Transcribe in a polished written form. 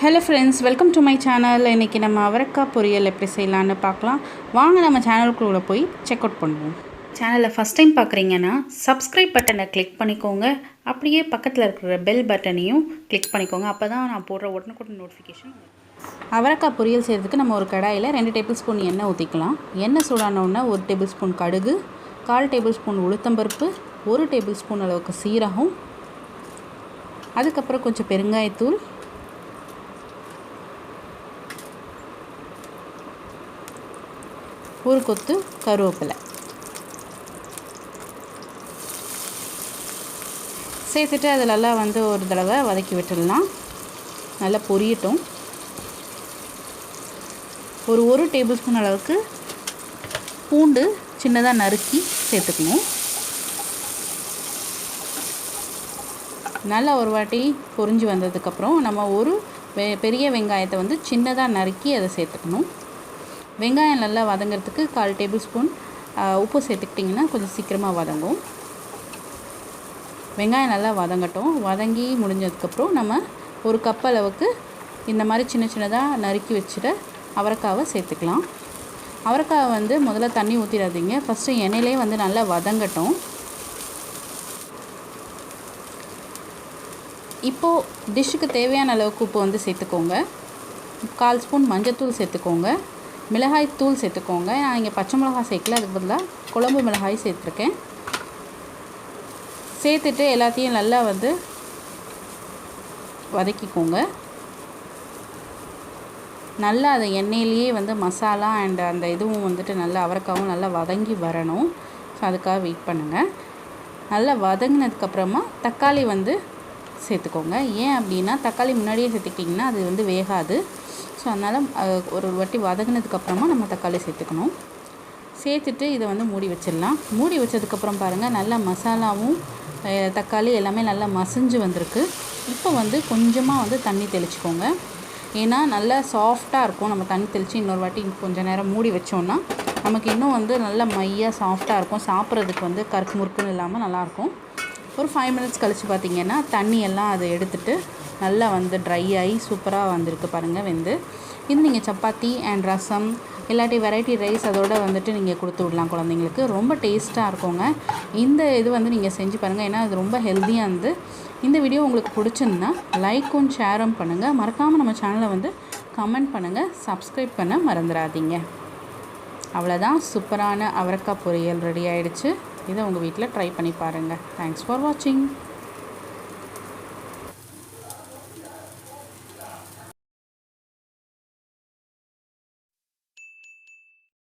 Hello friends, welcome to my channel. இன்றைக்கி நம்ம அவரக்காய் பொரியல் எப்படி செய்யலான்னு பார்க்கலாம். வாங்க நம்ம சேனலுக்குள்ளே போய் செக் அவுட் பண்ணுவோம். சேனலை ஃபஸ்ட் டைம் பார்க்குறீங்கன்னா சப்ஸ்கிரைப் பட்டனை கிளிக் பண்ணிக்கோங்க. அப்படியே பக்கத்தில் இருக்கிற பெல் பட்டனையும் கிளிக் பண்ணிக்கோங்க. அப்போ தான் நான் போடுற உடனுக்குடன் நோட்டிஃபிகேஷன். அவரக்காய் பொரியல் செய்கிறதுக்கு நம்ம ஒரு கடாயில் 2 டேபிள் ஸ்பூன் எண்ணெய் ஊற்றிக்கலாம். எண்ணெய் சூடானோன்னா 1 டேபிள் ஸ்பூன் கடுகு, 1/4 டேபிள் ஸ்பூன் உளுத்தம்பருப்பு, 1 டேபிள் ஸ்பூன் அளவுக்கு சீரகம், அதுக்கப்புறம் கொஞ்சம் பெருங்காயத்தூள், ஒரு கொத்து கருவேப்பிலை சேர்த்துட்டு அதிலெல்லாம் ஒரு தடவை வதக்கி விட்டுடலாம். நல்லா பொரியட்டும். ஒரு டேபிள் ஸ்பூன் அளவுக்கு பூண்டு சின்னதாக நறுக்கி சேர்த்துக்கணும். நல்லா ஒரு வாட்டி பொரிஞ்சு வந்ததுக்கப்புறம் நம்ம ஒரு பெரிய வெங்காயத்தை சின்னதாக நறுக்கி அதை சேர்த்துக்கணும். வெங்காயம் நல்லா வதங்கிறதுக்கு 1/4 டேபிள் ஸ்பூன் உப்பு சேர்த்துக்கிட்டிங்கன்னா கொஞ்சம் சீக்கிரமாக வதங்கும். வெங்காயம் நல்லா வதங்கட்டும். வதங்கி முடிஞ்சதுக்கப்புறம் நம்ம ஒரு கப் அளவுக்கு இந்த மாதிரி சின்ன சின்னதாக நறுக்கி வச்சுட்டு அவரைக்காவை சேர்த்துக்கலாம். அவரைக்காவை முதல்ல தண்ணி ஊற்றிடாதீங்க. ஃபஸ்ட்டு எண்ணெயிலே நல்லா வதங்கட்டும். இப்போது டிஷ்ஷுக்கு தேவையான அளவுக்கு உப்பு சேர்த்துக்கோங்க. 1/4 ஸ்பூன் மஞ்சத்தூள் சேர்த்துக்கோங்க. மிளகாய் தூள் சேர்த்துக்கோங்க. நான் இங்கே பச்சை மிளகாய் சேர்க்கல, அதுக்கு பதிலாக குழம்பு மிளகாய் சேர்த்துருக்கேன். சேர்த்துட்டு எல்லாத்தையும் நல்லா வதக்கிக்கோங்க. நல்லா அதை எண்ணெயிலேயே மசாலா அண்ட் அந்த இதுவும் நல்லா அவரைக்காவும் நல்லா வதங்கி வரணும். ஸோ அதுக்காக வெயிட் பண்ணுங்கள். நல்லா வதங்கினதுக்கப்புறமா தக்காளி சேர்த்துக்கோங்க. ஏன் அப்படின்னா தக்காளி முன்னாடியே சேர்த்துக்கிட்டிங்கன்னா அது வேகாது. ஸோ அதனால் ஒரு வாட்டி வதங்கினதுக்கப்புறமா நம்ம தக்காளி சேர்த்துக்கணும். சேர்த்துட்டு இதை மூடி வச்சிடலாம். மூடி வச்சதுக்கப்புறம் பாருங்கள், நல்லா மசாலாவும் தக்காளி எல்லாமே நல்லா மசிஞ்சு வந்திருக்கு. இப்போ கொஞ்சமாக தண்ணி தெளிச்சுக்கோங்க. ஏன்னா நல்லா சாஃப்டாக இருக்கும். நம்ம தண்ணி தெளித்து இன்னொரு வாட்டி கொஞ்சம் நேரம் மூடி வச்சோன்னா நமக்கு இன்னும் நல்லா மையாக சாஃப்டாக இருக்கும். சாப்பிட்றதுக்கு கருக்கு முறுக்குன்னு இல்லாமல் நல்லாயிருக்கும். ஒரு 5 மினிட்ஸ் கழித்து பார்த்திங்கன்னா தண்ணியெல்லாம் அதை எடுத்துகிட்டு நல்லா ட்ரை ஆகி சூப்பராக வந்திருக்கு பாருங்கள். இது நீங்கள் சப்பாத்தி அண்ட் ரசம் இல்லாட்டி வெரைட்டி ரைஸ் அதோடு நீங்கள் கொடுத்து விடலாம் குழந்தைங்களுக்கு. ரொம்ப டேஸ்ட்டாக இருக்குங்க. இந்த இது நீங்கள் செஞ்சு பாருங்கள். ஏன்னா அது ரொம்ப ஹெல்த்தியாக இந்த வீடியோ உங்களுக்கு பிடிச்சிருந்தா லைக்கும் ஷேரும் பண்ணுங்கள். மறக்காமல் நம்ம சேனலை கமெண்ட் பண்ணுங்கள். சப்ஸ்கிரைப் பண்ண மறந்துடாதீங்க. அவ்வளோதான், சூப்பரான அவரைக்காய் பொரியல் ரெடி ஆகிடுச்சு. இதை உங்கள் வீட்டில் ட்ரை பண்ணி பாருங்கள். தேங்க்ஸ் ஃபார் வாட்சிங்.